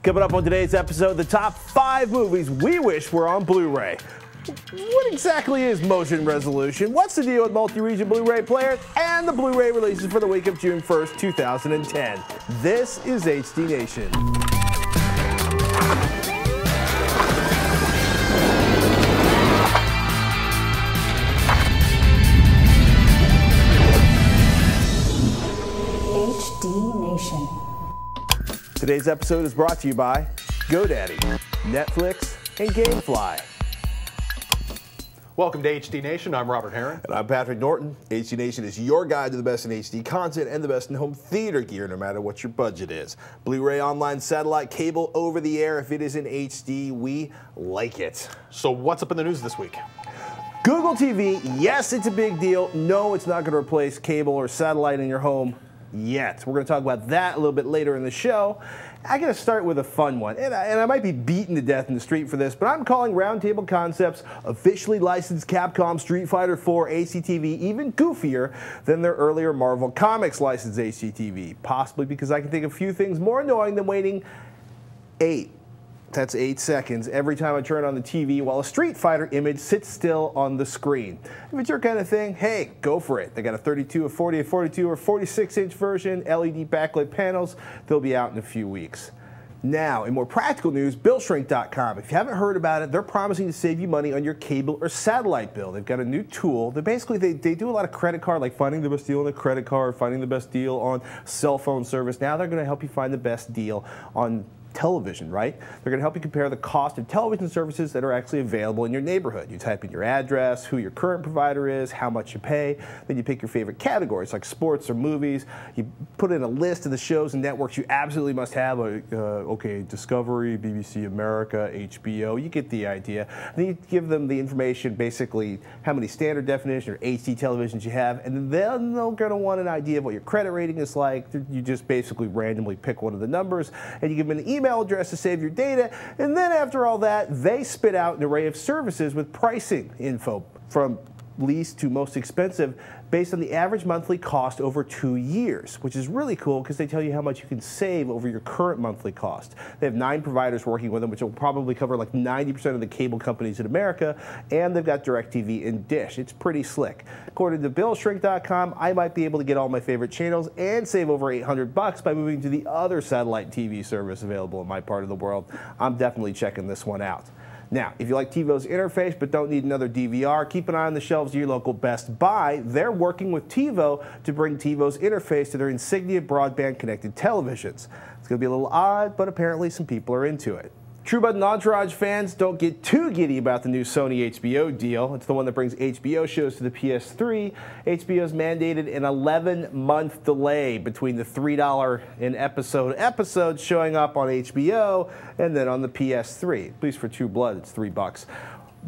Coming up on today's episode, the top 5 movies we wish were on Blu-ray. What exactly is motion resolution? What's the deal with multi-region Blu-ray players? And the Blu-ray releases for the week of June 1st, 2010. This is HD Nation. HD Nation. Today's episode is brought to you by GoDaddy, Netflix, and GameFly. Welcome to HD Nation. I'm Robert Herron. And I'm Patrick Norton. HD Nation is your guide to the best in HD content and the best in home theater gear, no matter what your budget is. Blu-ray, online, satellite, cable, over the air. If it is in HD, we like it. So what's up in the news this week? Google TV, yes, it's a big deal. No, it's not going to replace cable or satellite in your home yet. We're going to talk about that a little bit later in the show. I got to start with a fun one, and I might be beaten to death in the street for this, but I'm calling Roundtable Concepts officially licensed Capcom Street Fighter 4 HDTV even goofier than their earlier Marvel Comics licensed HDTV, possibly because I can think of a few things more annoying than waiting 8 seconds every time I turn on the TV while a Street Fighter image sits still on the screen. If it's your kind of thing, hey, go for it. They got a 32, a 40, a 42, or 46-inch version, LED backlit panels. They'll be out in a few weeks. Now, in more practical news, BillShrink.com. If you haven't heard about it, they're promising to save you money on your cable or satellite bill. They've got a new tool that basically they do a lot of credit card, like finding the best deal on a credit card, finding the best deal on cell phone service. Now they're going to help you find the best deal on television, right? They're going to help you compare the cost of television services that are actually available in your neighborhood. You type in your address, who your current provider is, how much you pay, then you pick your favorite categories like sports or movies. You put in a list of the shows and networks you absolutely must have, okay, Discovery, BBC America, HBO, you get the idea. Then you give them the information, basically how many standard definition or HD televisions you have, and then they're going to want an idea of what your credit rating is like. You just basically randomly pick one of the numbers, and you give them an email address to save your data, and then after all that, they spit out an array of services with pricing info from least to most expensive based on the average monthly cost over 2 years, which is really cool because they tell you how much you can save over your current monthly cost. They have 9 providers working with them, which will probably cover like 90% of the cable companies in America, and they've got DirecTV and Dish. It's pretty slick. According to BillShrink.com, I might be able to get all my favorite channels and save over $800 by moving to the other satellite TV service available in my part of the world. I'm definitely checking this one out. Now, if you like TiVo's interface but don't need another DVR, keep an eye on the shelves of your local Best Buy. They're working with TiVo to bring TiVo's interface to their Insignia broadband connected televisions. It's going to be a little odd, but apparently some people are into it. TrueBud and Entourage fans, don't get too giddy about the new Sony HBO deal. It's the one that brings HBO shows to the PS3. HBO's mandated an 11-month delay between the $3 an episode episodes showing up on HBO and then on the PS3. At least for True Blood, it's $3.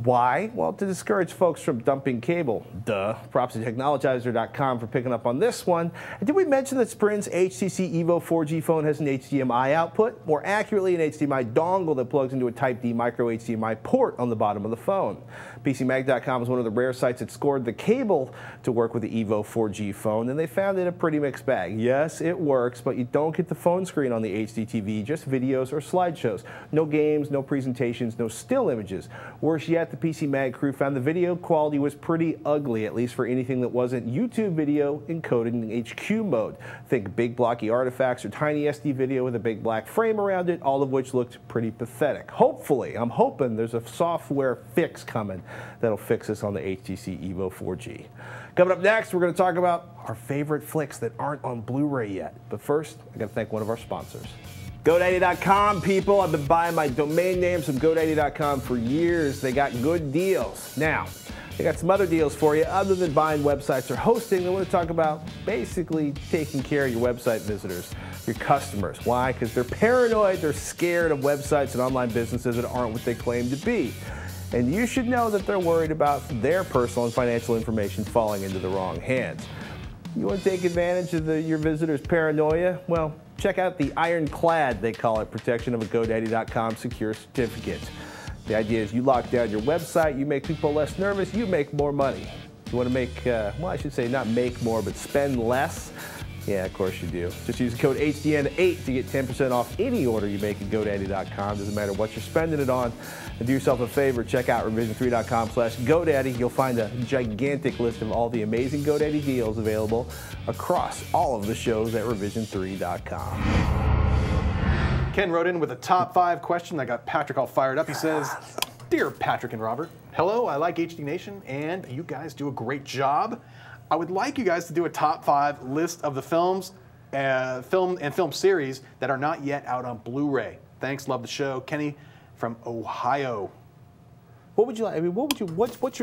Why? Well, to discourage folks from dumping cable. Duh. Props to Technologizer.com for picking up on this one. And did we mention that Sprint's HTC Evo 4G phone has an HDMI output? More accurately, an HDMI dongle that plugs into a Type D micro HDMI port on the bottom of the phone. PCMag.com is one of the rare sites that scored the cable to work with the Evo 4G phone, and they found it a pretty mixed bag. Yes, it works, but you don't get the phone screen on the HDTV, just videos or slideshows. No games, no presentations, no still images. Worse yet, the PC Mag crew found the video quality was pretty ugly, at least for anything that wasn't YouTube video encoded in HQ mode. Think big blocky artifacts or tiny SD video with a big black frame around it, all of which looked pretty pathetic. Hopefully, I'm hoping there's a software fix coming that'll fix this on the HTC Evo 4G. Coming up next, we're going to talk about our favorite flicks that aren't on Blu-ray yet. But first, I got to thank one of our sponsors. GoDaddy.com, people. I've been buying my domain names from GoDaddy.com for years. They got good deals. Now, they got some other deals for you other than buying websites or hosting. I want to talk about basically taking care of your website visitors, your customers. Why? Because they're paranoid, they're scared of websites and online businesses that aren't what they claim to be. And you should know that they're worried about their personal and financial information falling into the wrong hands. You want to take advantage of your visitors' paranoia? Well, check out the ironclad, they call it, protection of a GoDaddy.com secure certificate. The idea is you lock down your website, you make people less nervous, you make more money. You want to make, well, I should say not make more, but spend less? Yeah, of course you do. Just use the code HDN8 to get 10% off any order you make at GoDaddy.com. Doesn't matter what you're spending it on. And do yourself a favor, check out revision3.com/GoDaddy. You'll find a gigantic list of all the amazing GoDaddy deals available across all of the shows at revision3.com. Ken wrote in with a top 5 question that got Patrick all fired up. He says, "Dear Patrick and Robert, hello, I like HD Nation, and you guys do a great job. I would like you guys to do a top 5 list of the films, film series that are not yet out on Blu-ray. Thanks, love the show. Kenny from Ohio." What would you like? I mean, what's your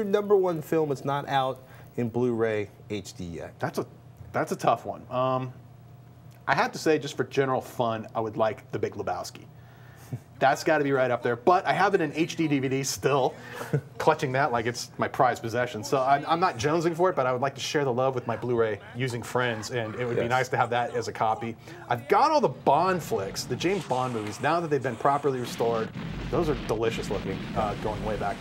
#1 film that's not out in Blu-ray HD yet? That's a tough one. I have to say, just for general fun, I would like The Big Lebowski. That's got to be right up there. But I have it in HD DVD still, clutching that like it's my prized possession. So I'm not jonesing for it, but I would like to share the love with my Blu-ray using friends, and it would be nice to have that as a copy. I've got all the Bond flicks, the James Bond movies, now that they've been properly restored. Those are delicious looking, going way back.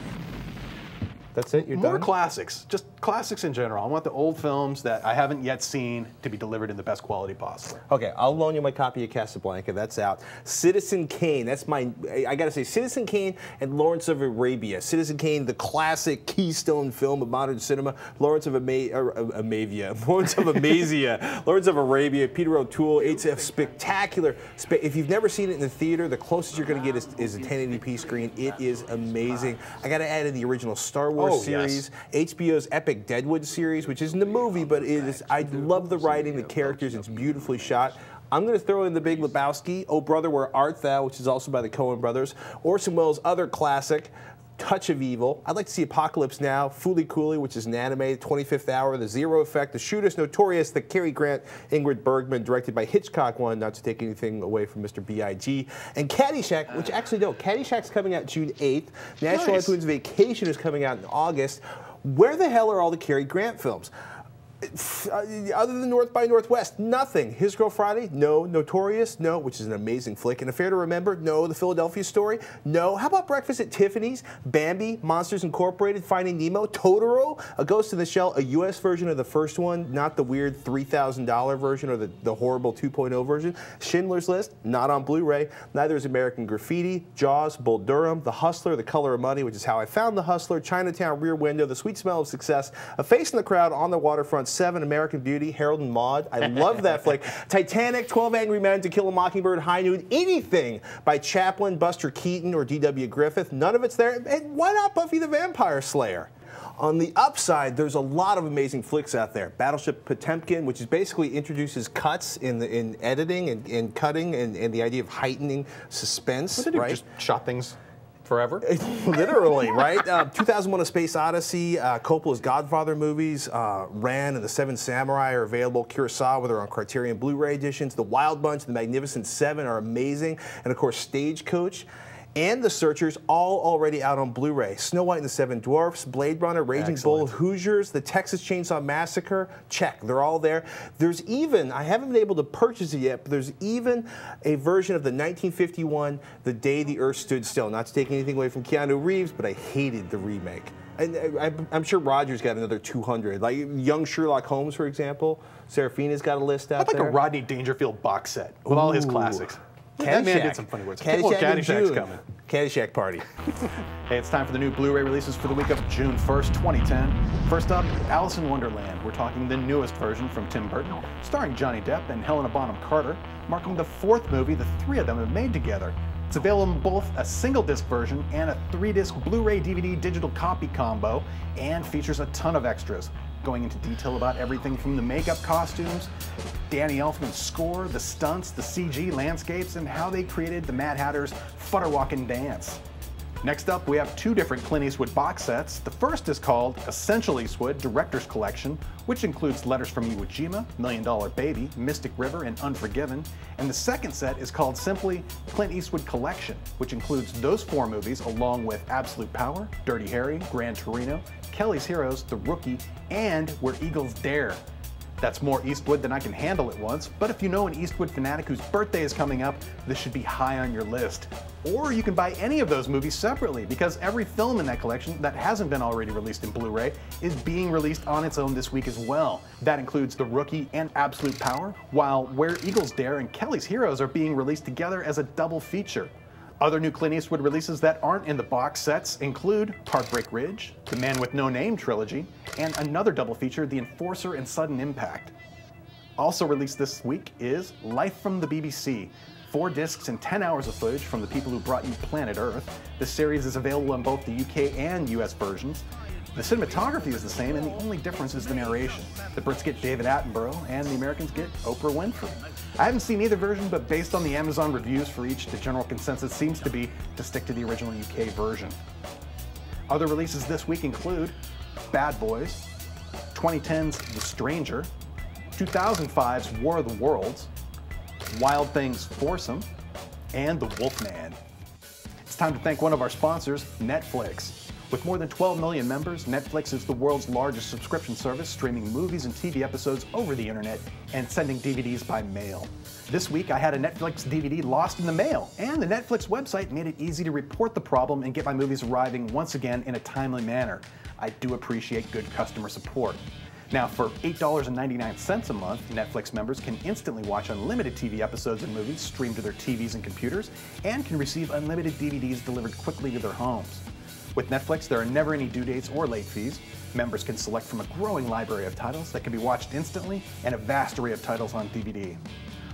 That's it? You're More done? classics, just classics in general. I want the old films that I haven't yet seen to be delivered in the best quality possible. Okay, I'll loan you my copy of Casablanca. That's out. Citizen Kane. That's I gotta say, Citizen Kane and Lawrence of Arabia. Citizen Kane, the classic keystone film of modern cinema. Lawrence of Amavia. Lawrence of Amazia. Lawrence of Arabia. Peter O'Toole. It's a spectacular. If you've never seen it in the theater, the closest you're gonna get is a 1080p screen. It is amazing. I gotta add in the original Star Wars series, HBO's epic Deadwood series, which isn't a movie, but it is. I love the writing, the characters. It's beautifully shot. I'm going to throw in The Big Lebowski, Oh Brother, Where Art Thou, which is also by the Coen brothers. Orson Welles' other classic, Touch of Evil. I'd like to see Apocalypse Now, Foolie Cooley, which is an anime, 25th Hour, The Zero Effect, The Shooters, Notorious, the Cary Grant, Ingrid Bergman, directed by Hitchcock one, not to take anything away from Mr. B.I.G., and Caddyshack, which actually no, Caddyshack's coming out June 8th. National Lampoon's Vacation is coming out in August. Where the hell are all the Cary Grant films? Other than North by Northwest, nothing. His Girl Friday? No. Notorious? No, which is an amazing flick. And Affair to Remember? No. The Philadelphia Story? No. How about Breakfast at Tiffany's? Bambi? Monsters Incorporated? Finding Nemo? Totoro? A Ghost in the Shell? A U.S. version of the first one, not the weird $3,000 version or the horrible 2.0 version. Schindler's List? Not on Blu-ray. Neither is American Graffiti. Jaws? Bull Durham? The Hustler? The Color of Money, which is how I found The Hustler. Chinatown? Rear Window? The Sweet Smell of Success? A Face in the Crowd, On the Waterfront, 7, American Beauty, Harold and Maude. I love that flick. Titanic, 12 Angry Men, To Kill a Mockingbird, High Noon, anything by Chaplin, Buster Keaton, or D.W. Griffith. None of it's there. And why not Buffy the Vampire Slayer? On the upside, there's a lot of amazing flicks out there. Battleship Potemkin, which is basically introduces cuts in editing and cutting and the idea of heightening suspense. Right? Just shot things forever? Literally, right? 2001: A Space Odyssey, Coppola's Godfather movies, Ran and the Seven Samurai are available. Kurosawa, they're on Criterion Blu-ray editions. The Wild Bunch, The Magnificent Seven are amazing. And of course, Stagecoach and The Searchers, all already out on Blu-ray. Snow White and the Seven Dwarfs, Blade Runner, Raging Bull, Hoosiers, The Texas Chainsaw Massacre, check, they're all there. There's even, I haven't been able to purchase it yet, but there's even a version of the 1951 The Day the Earth Stood Still. Not to take anything away from Keanu Reeves, but I hated the remake. And I'm sure Roger's got another 200. Like Young Sherlock Holmes, for example. Serafina's got a list out I'd there. like a Rodney Dangerfield box set with all his classics. That man did some funny words. Caddyshack's coming. Caddyshack Party. Hey, it's time for the new Blu-ray releases for the week of June 1st, 2010. First up, Alice in Wonderland. We're talking the newest version from Tim Burton, starring Johnny Depp and Helena Bonham Carter, marking the 4th movie the 3 of them have made together. It's available in both a single-disc version and a 3-disc Blu-ray DVD digital copy combo, and features a ton of extras, going into detail about everything from the makeup, costumes, Danny Elfman's score, the stunts, the CG landscapes, and how they created the Mad Hatter's Futterwalkin' dance. Next up, we have 2 different Clint Eastwood box sets. The first is called Essential Eastwood Director's Collection, which includes Letters from Iwo Jima, $1 Million Baby, Mystic River, and Unforgiven. And the second set is called simply Clint Eastwood Collection, which includes those 4 movies along with Absolute Power, Dirty Harry, Gran Torino, Kelly's Heroes, The Rookie, and Where Eagles Dare. That's more Eastwood than I can handle at once, but if you know an Eastwood fanatic whose birthday is coming up, this should be high on your list. Or you can buy any of those movies separately, because every film in that collection that hasn't been already released in Blu-ray is being released on its own this week as well. That includes The Rookie and Absolute Power, while Where Eagles Dare and Kelly's Heroes are being released together as a double feature. Other new Clint Eastwood releases that aren't in the box sets include Heartbreak Ridge, The Man with No Name trilogy, and another double feature, The Enforcer and Sudden Impact. Also released this week is Life from the BBC, 4 discs and 10 hours of footage from the people who brought you Planet Earth. This series is available in both the UK and US versions. The cinematography is the same, and the only difference is the narration. The Brits get David Attenborough, and the Americans get Oprah Winfrey. I haven't seen either version, but based on the Amazon reviews for each, the general consensus seems to be to stick to the original UK version. Other releases this week include Bad Boys, 2010's The Stranger, 2005's War of the Worlds, Wild Things Foursome, and The Wolfman. It's time to thank one of our sponsors, Netflix. With more than 12 million members, Netflix is the world's largest subscription service, streaming movies and TV episodes over the internet and sending DVDs by mail. This week, I had a Netflix DVD lost in the mail, and the Netflix website made it easy to report the problem and get my movies arriving once again in a timely manner. I do appreciate good customer support. Now, for $8.99 a month, Netflix members can instantly watch unlimited TV episodes and movies streamed to their TVs and computers, and can receive unlimited DVDs delivered quickly to their homes. With Netflix, there are never any due dates or late fees. Members can select from a growing library of titles that can be watched instantly, and a vast array of titles on DVD.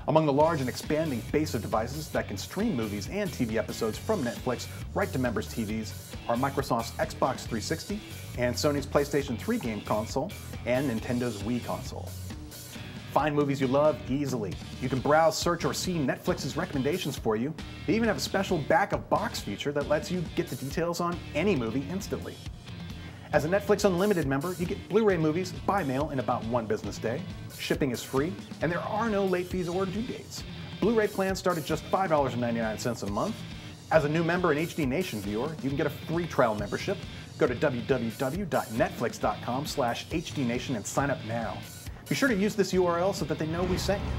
Among the large and expanding base of devices that can stream movies and TV episodes from Netflix right to members' TVs are Microsoft's Xbox 360 and Sony's PlayStation 3 game console and Nintendo's Wii console. Find movies you love easily. You can browse, search, or see Netflix's recommendations for you. They even have a special back of box feature that lets you get the details on any movie instantly. As a Netflix Unlimited member, you get Blu-ray movies by mail in about 1 business day. Shipping is free, and there are no late fees or due dates. Blu-ray plans start at just $5.99 a month. As a new member and HD Nation viewer, you can get a free trial membership. Go to www.netflix.com/HDNation and sign up now. Be sure to use this URL so that they know we sent you.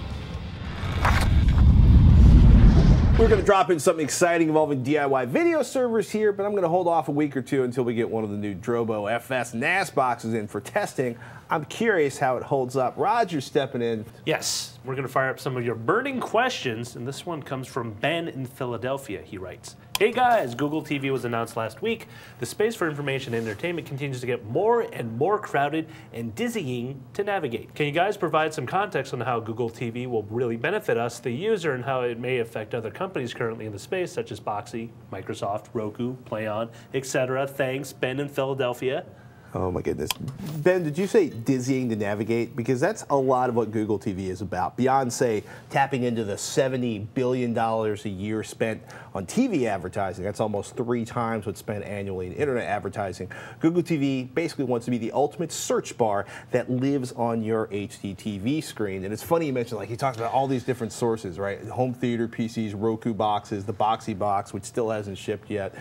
We're going to drop in something exciting involving DIY video servers here, but I'm going to hold off a week or two until we get one of the new Drobo FS NAS boxes in for testing. I'm curious how it holds up. Roger's stepping in. Yes, we're going to fire up some of your burning questions, and this one comes from Ben in Philadelphia. He writes, "Hey guys, Google TV was announced last week. The space for information and entertainment continues to get more and more crowded and dizzying to navigate. Can you guys provide some context on how Google TV will really benefit us, the user, and how it may affect other companies currently in the space, such as Boxy, Microsoft, Roku, PlayOn, etc.? Thanks, Ben in Philadelphia." Oh my goodness. Ben, did you say dizzying to navigate? Because that's a lot of what Google TV is about. Beyond, say, tapping into the $70 billion a year spent on TV advertising, that's almost 3 times what's spent annually in internet advertising. Google TV basically wants to be the ultimate search bar that lives on your HD TV screen. And it's funny you mentioned, like, he talks about all these different sources, right? Home theater PCs, Roku boxes, the Boxy box, which still hasn't shipped yet,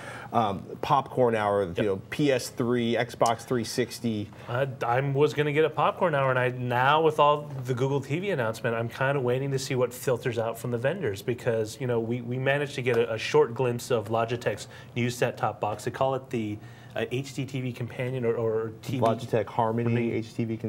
Popcorn Hour, you know, PS3, Xbox 360. I was going to get a Popcorn Hour, and now with all the Google TV announcement, I'm kind of waiting to see what filters out from the vendors, because, you know, we managed to get a short glimpse of Logitech's new set-top box. They call it the HDTV Companion or TV. Logitech Harmony HDTV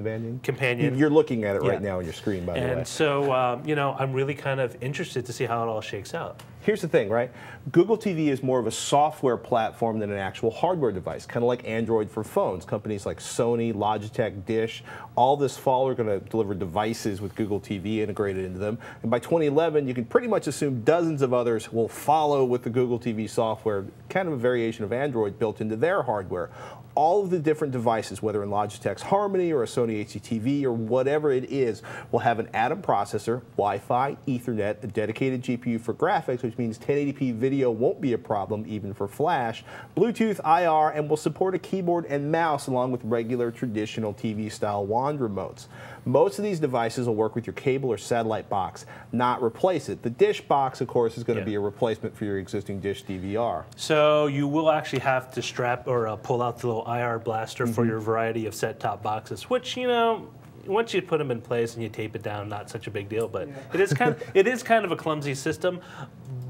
Companion. You're looking at it right now on your screen, by the way. And so, you know, I'm really kind of interested to see how it all shakes out. Here's the thing, right? Google TV is more of a software platform than an actual hardware device, kind of like Android for phones. Companies like Sony, Logitech, Dish, all this fall are going to deliver devices with Google TV integrated into them. And by 2011, you can pretty much assume dozens of others will follow with the Google TV software, kind of a variation of Android built into their hardware. All of the different devices, whether in Logitech's Harmony or a Sony HDTV or whatever it is, will have an Atom processor, Wi-Fi, Ethernet, a dedicated GPU for graphics, which means 1080p video won't be a problem even for Flash, Bluetooth, IR, and will support a keyboard and mouse along with regular traditional TV-style wand remotes. Most of these devices will work with your cable or satellite box, not replace it. The Dish box, of course, is going to be a replacement for your existing Dish DVR. So you will actually have to strap or pull out the little IR blaster for your variety of set-top boxes, which, you know, once you put them in place and you tape it down, not such a big deal. But it is kind of a clumsy system.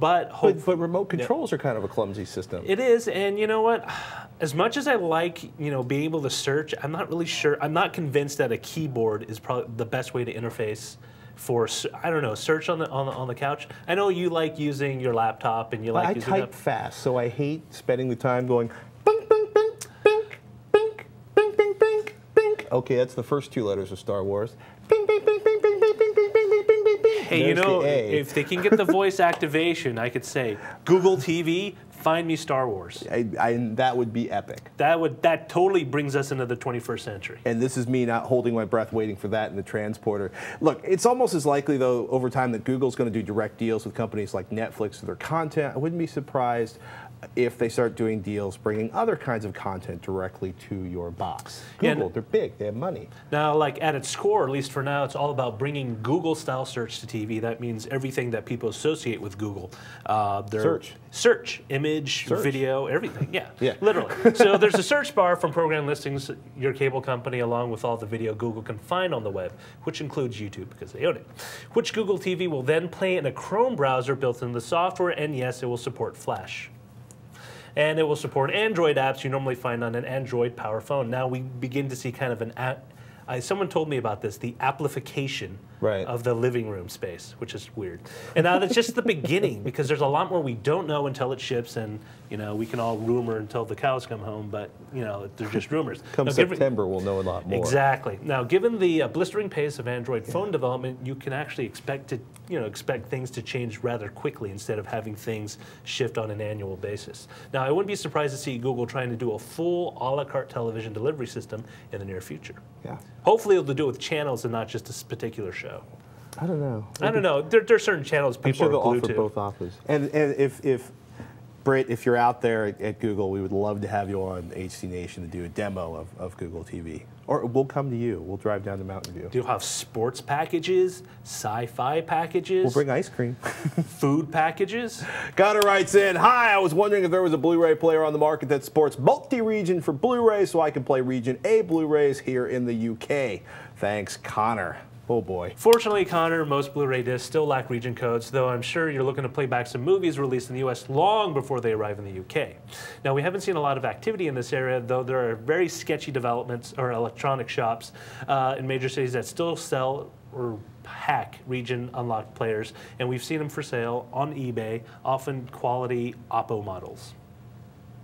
But remote controls are kind of a clumsy system. It is, and you know what? As much as I like, being able to search, I'm not really sure. I'm not convinced that a keyboard is probably the best way to interface for, I don't know, search on the couch. I know you like using your laptop and you like using. I type fast, so I hate spending the time going bing bing bing bing bing bing bing bing bing. Okay, that's the first 2 letters of Star Wars. Bing bing bing bing bing bing bing bing bing bing bing bing. Hey, if they can get the voice activation, I could say, Google TV, find me Star Wars. That would be epic. That totally brings us into the 21st century. And this is me not holding my breath waiting for that in the transporter. Look, it's almost as likely, though, over time that Google's going to do direct deals with companies like Netflix for their content. I wouldn't be surprised if they start doing deals bringing other kinds of content directly to your box. Google, they're big, they have money. Now, like at its core, at least for now, it's all about bringing Google-style search to TV. That means everything that people associate with Google. Search, image, video, everything. Yeah, literally. So there's a search bar from program listings, your cable company, along with all the video Google can find on the web, which includes YouTube because they own it, which Google TV will then play in a Chrome browser built into the software, and yes, it will support Flash. And it will support Android apps you normally find on an Android Power phone. Now we begin to see kind of an someone told me about this, the amplification of the living room space, which is weird. And now that's just the beginning, because there's a lot more we don't know until it ships, and we can all rumor until the cows come home, but they're just rumors. Come September, we'll know a lot more. Exactly. Now, given the blistering pace of Android phone development, you can actually expect things to change rather quickly instead of having things shift on an annual basis. Now, I wouldn't be surprised to see Google trying to do a full a la carte television delivery system in the near future. Yeah. Hopefully, they'll do it with channels and not just a particular show. I don't know. I don't know. There are certain channels people are glued to. I'm sure they'll offer both offers. And if Britt, if you're out there at Google, we would love to have you on HC Nation to do a demo of Google TV. Or we'll come to you. We'll drive down to Mountain View. Do you have sports packages, sci-fi packages? We'll bring ice cream. Food packages? Connor writes in, hi, I was wondering if there was a Blu-ray player on the market that supports multi-region for Blu-ray so I can play Region A Blu-rays here in the UK. Thanks, Connor. Oh boy. Fortunately, Connor, most Blu-ray discs still lack region codes, though I'm sure you're looking to play back some movies released in the US long before they arrive in the UK. Now, we haven't seen a lot of activity in this area, though there are very sketchy developments or electronic shops in major cities that still sell or hack region unlocked players, and we've seen them for sale on eBay, often quality Oppo models.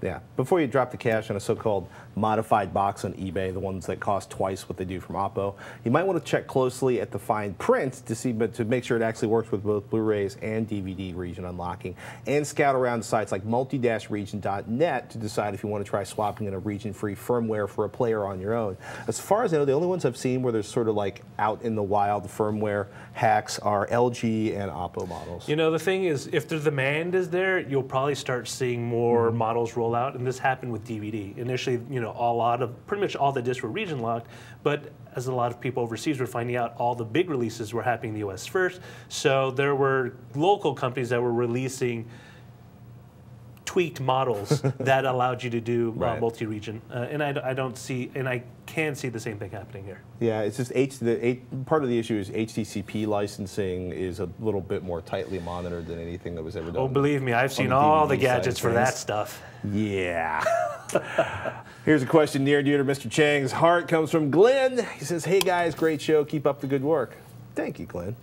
Yeah, before you drop the cash on a so-called modified box on eBay, the ones that cost twice what they do from Oppo, you might want to check closely at the fine print to make sure it actually works with both Blu-rays and DVD region unlocking, and scout around sites like multi-region.net to decide if you want to try swapping in a region-free firmware for a player on your own. As far as I know, the only ones I've seen where there's sort of like out in the wild firmware hacks are LG and Oppo models. The thing is, if the demand is there, you'll probably start seeing more models roll out, and this happened with DVD. Initially, pretty much all the discs were region locked, but as a lot of people overseas were finding out, all the big releases were happening in the US first, so there were local companies that were releasing tweaked models that allowed you to do multi-region, and I can see the same thing happening here. Yeah, it's just part of the issue is HDCP licensing is a little bit more tightly monitored than anything that was ever done. Oh, believe me, I've seen all the gadgets for that stuff. Yeah. Here's a question near and dear to Mr. Chang's heart. Comes from Glenn. He says, hey guys, great show. Keep up the good work. Thank you, Glenn.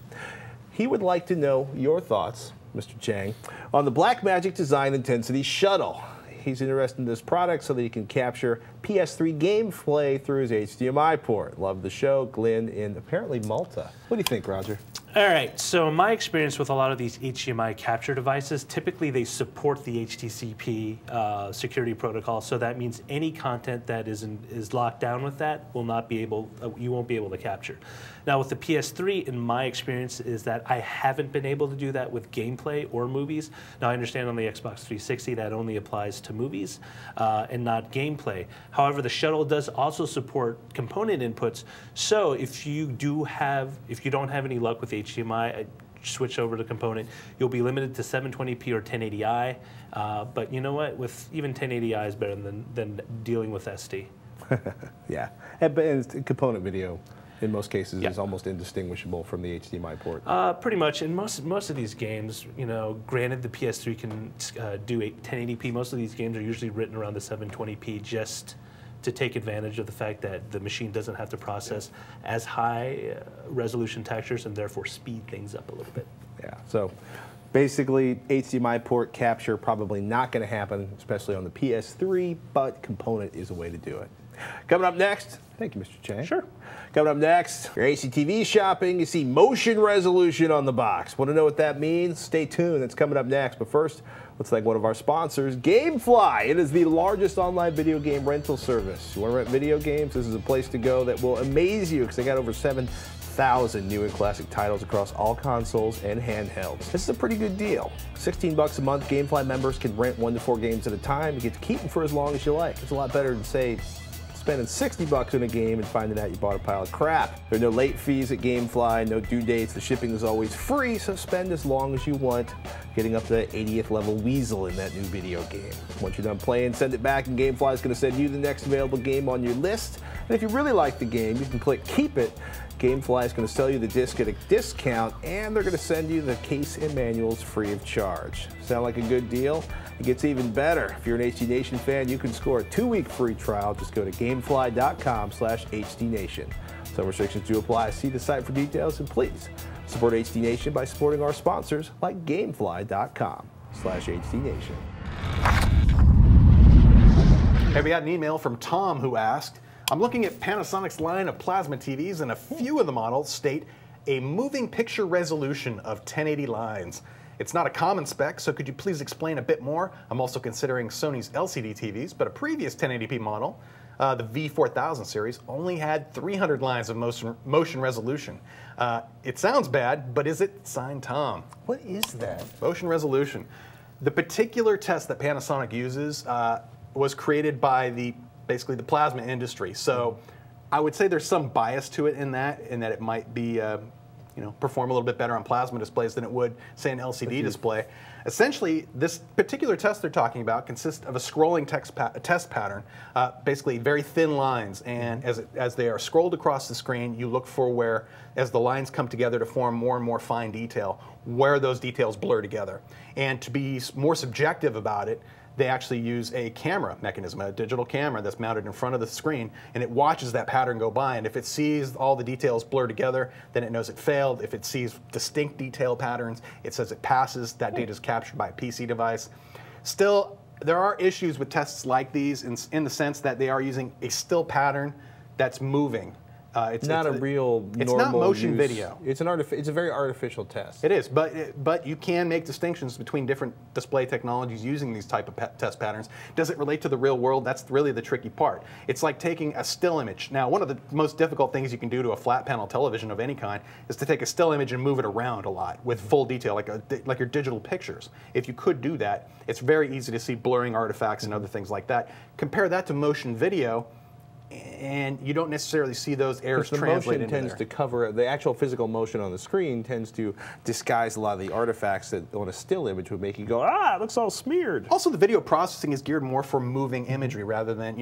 He would like to know your thoughts, Mr. Chang, on the Blackmagic Design Intensity Shuttle. He's interested in this product so that he can capture PS3 gameplay through his HDMI port. Love the show. Glenn in apparently Malta. What do you think, Roger? All right, so in my experience with a lot of these HDMI capture devices, typically they support the HTTP security protocol, so that means any content that is locked down with that will not be able, you won't be able to capture. Now with the PS3, in my experience, is that I haven't been able to do that with gameplay or movies. Now I understand on the Xbox 360 that only applies to movies and not gameplay. However, the shuttle does also support component inputs, so if you don't have any luck with HDMI, switch over to component, you'll be limited to 720p or 1080i, but you know what, with even 1080i is better than dealing with SD. Yeah, and component video in most cases is almost indistinguishable from the HDMI port. Pretty much. In most of these games, you know, granted the PS3 can do 1080p, most of these games are usually written around the 720p just to take advantage of the fact that the machine doesn't have to process as high resolution textures and therefore speed things up a little bit. Yeah, so basically HDMI port capture probably not going to happen, especially on the PS3, but component is a way to do it. Coming up next, thank you, Mr. Chang. Sure. Coming up next, your HDTV shopping, you see motion resolution on the box. Want to know what that means? Stay tuned, that's coming up next. But first, let's thank one of our sponsors, GameFly. It is the largest online video game rental service. You want to rent video games? This is a place to go that will amaze you because they got over 7,000 new and classic titles across all consoles and handhelds. This is a pretty good deal. $16 a month, GameFly members can rent 1 to 4 games at a time. You get to keep them for as long as you like. It's a lot better than, say, spending $60 in a game and finding out you bought a pile of crap. There are no late fees at GameFly, no due dates, the shipping is always free, so spend as long as you want, getting up to the 80th level Weasel in that new video game. Once you're done playing, send it back and GameFly is going to send you the next available game on your list. And if you really like the game, you can click Keep It. GameFly is going to sell you the disc at a discount, and they're going to send you the case and manuals free of charge. Sound like a good deal? It gets even better. If you're an HD Nation fan, you can score a 2-week free trial. Just go to gamefly.com/HDNation. Some restrictions do apply. See the site for details, and please support HD Nation by supporting our sponsors like gamefly.com/HDNation. Hey, we got an email from Tom who asked, I'm looking at Panasonic's line of plasma TVs, and a few of the models state a moving picture resolution of 1080 lines. It's not a common spec, so could you please explain a bit more? I'm also considering Sony's LCD TVs, but a previous 1080p model, the V4000 series, only had 300 lines of motion resolution. It sounds bad, but is it? Signed, Tom. What is that? Motion resolution. The particular test that Panasonic uses was created by basically the plasma industry. So I would say there's some bias to it in that it might be, perform a little bit better on plasma displays than it would, say, an LCD display. Essentially, this particular test they're talking about consists of a scrolling test pattern, basically very thin lines, and as they are scrolled across the screen, you look for where, as the lines come together to form more and more fine detail, where those details blur together. And to be more subjective about it, they actually use a camera mechanism, a digital camera that's mounted in front of the screen, and it watches that pattern go by, and if it sees all the details blur together, then it knows it failed. If it sees distinct detail patterns, it says it passes. That data is captured by a PC device. Still, there are issues with tests like these in the sense that they are using a still pattern that's moving. It's not a real normal It's not motion use. video. It's a very artificial test. It is, but you can make distinctions between different display technologies using these type of test patterns. Does it relate to the real world? That's really the tricky part. It's like taking a still image. Now, one of the most difficult things you can do to a flat panel television of any kind is to take a still image and move it around a lot with full detail, like your digital pictures. If you could do that, it's very easy to see blurring artifacts and other things like that. Compare that to motion video, and you don't necessarily see those errors translated into there. The motion tends to cover, the actual physical motion on the screen tends to disguise a lot of the artifacts that on a still image would make you go, ah, it looks all smeared. Also, the video processing is geared more for moving imagery rather than,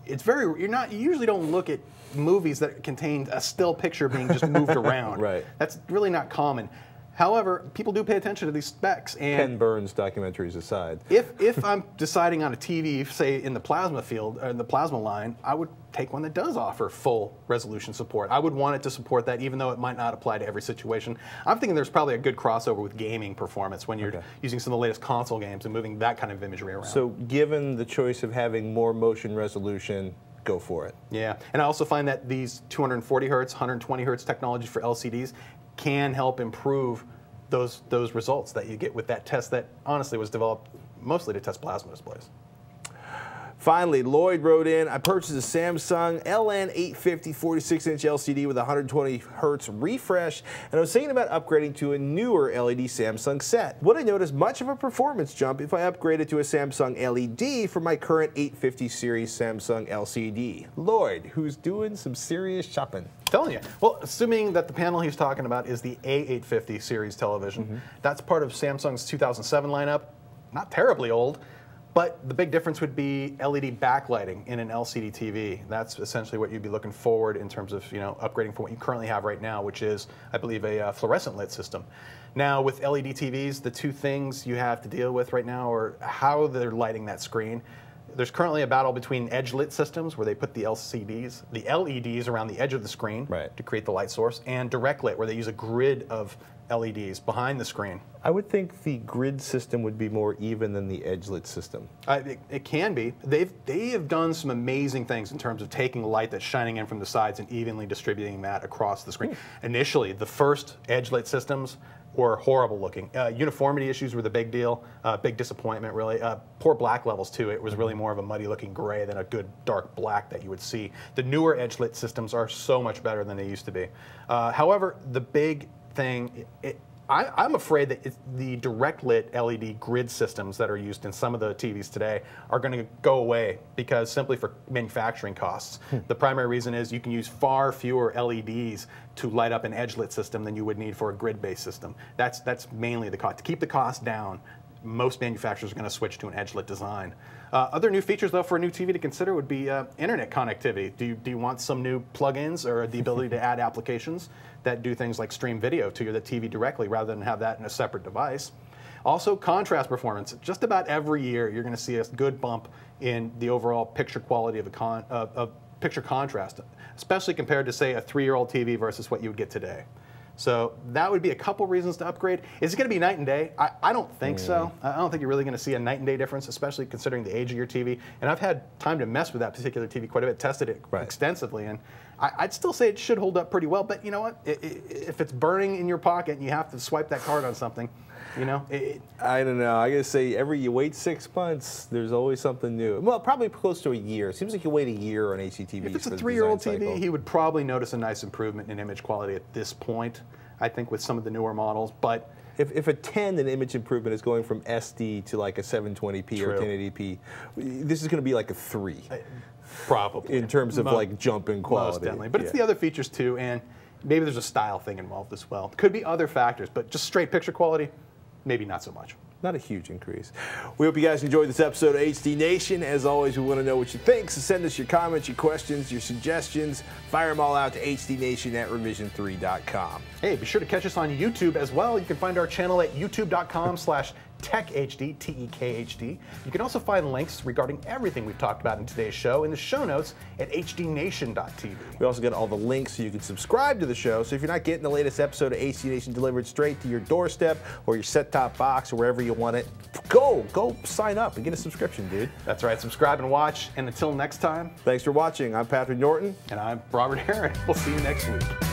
it's very, you usually don't look at movies that contain a still picture being just moved around. Right. That's really not common. However, people do pay attention to these specs. And Ken Burns documentaries aside. If I'm deciding on a TV, say in the plasma field, or in the plasma line, I would take one that does offer full resolution support. I would want it to support that, even though it might not apply to every situation. I'm thinking there's probably a good crossover with gaming performance when you're using some of the latest console games and moving that kind of imagery around. So given the choice of having more motion resolution, go for it. Yeah, and I also find that these 240 hertz, 120 hertz technology for LCDs can help improve those results that you get with that test that honestly was developed mostly to test plasma displays. Finally, Lloyd wrote in, I purchased a Samsung LN850 46-inch LCD with 120 hertz refresh, and I was thinking about upgrading to a newer LED Samsung set. Would I notice much of a performance jump if I upgraded to a Samsung LED from my current 850 series Samsung LCD? Lloyd, who's doing some serious shopping. Telling you. Well, assuming that the panel he's talking about is the A850 series television, that's part of Samsung's 2007 lineup. Not terribly old. But the big difference would be LED backlighting in an LCD TV. That's essentially what you'd be looking forward in terms of upgrading from what you currently have right now, which is, I believe, a fluorescent lit system. Now, with LED TVs, the two things you have to deal with right now are how they're lighting that screen. There's currently a battle between edge-lit systems, where they put the LEDs around the edge of the screen to create the light source, and direct-lit, where they use a grid of LEDs behind the screen. I would think the grid system would be more even than the edge-lit system. It can be. They have done some amazing things in terms of taking light that's shining in from the sides and evenly distributing that across the screen. Initially, the first edge-lit systems were horrible looking. Uniformity issues were the big deal, big disappointment really. Poor black levels too. It was really more of a muddy looking gray than a good dark black that you would see. The newer edge-lit systems are so much better than they used to be. However, the big thing, I'm afraid that the direct lit LED grid systems that are used in some of the TVs today are going to go away because simply for manufacturing costs. The primary reason is you can use far fewer LEDs to light up an edge lit system than you would need for a grid-based system. That's mainly the cost. To keep the cost down, most manufacturers are going to switch to an edge-lit design. Other new features, though, for a new TV to consider would be internet connectivity. Do you want some new plugins or the ability to add applications that do things like stream video to your TV directly rather than have that in a separate device? Also, contrast performance. Just about every year, you're going to see a good bump in the overall picture quality of picture contrast, especially compared to, say, a 3-year-old TV versus what you would get today. So that would be a couple reasons to upgrade. Is it going to be night and day? I don't think so. I don't think you're really going to see a night and day difference, especially considering the age of your TV. And I've had time to mess with that particular TV quite a bit, tested it extensively, and I'd still say it should hold up pretty well. But you know what? If it's burning in your pocket and you have to swipe that card on something, I don't know. I gotta say, you wait 6 months, there's always something new. Well, probably close to a year. It seems like you wait a year on HDTVs. If it's a 3-year-old TV, he would probably notice a nice improvement in image quality at this point, I think, with some of the newer models. But if a 10 in image improvement is going from SD to like a 720p or 1080p, this is going to be like a 3. Probably. In terms of like jump in quality. Most definitely. But it's the other features too, and maybe there's a style thing involved as well. Could be other factors, but just straight picture quality, maybe not so much. Not a huge increase. We hope you guys enjoyed this episode of HD Nation. As always, we want to know what you think, so send us your comments, your questions, your suggestions. Fire them all out to hdnation@revision3.com. Hey, be sure to catch us on YouTube as well. You can find our channel at youtube.com/TechHD, TEKHD. You can also find links regarding everything we've talked about in today's show in the show notes at hdnation.tv. We also got all the links so you can subscribe to the show. So if you're not getting the latest episode of HD Nation delivered straight to your doorstep or your set-top box or wherever you want it, go sign up and get a subscription, dude. That's right. Subscribe and watch. And until next time, thanks for watching. I'm Patrick Norton. And I'm Robert Heron. We'll see you next week.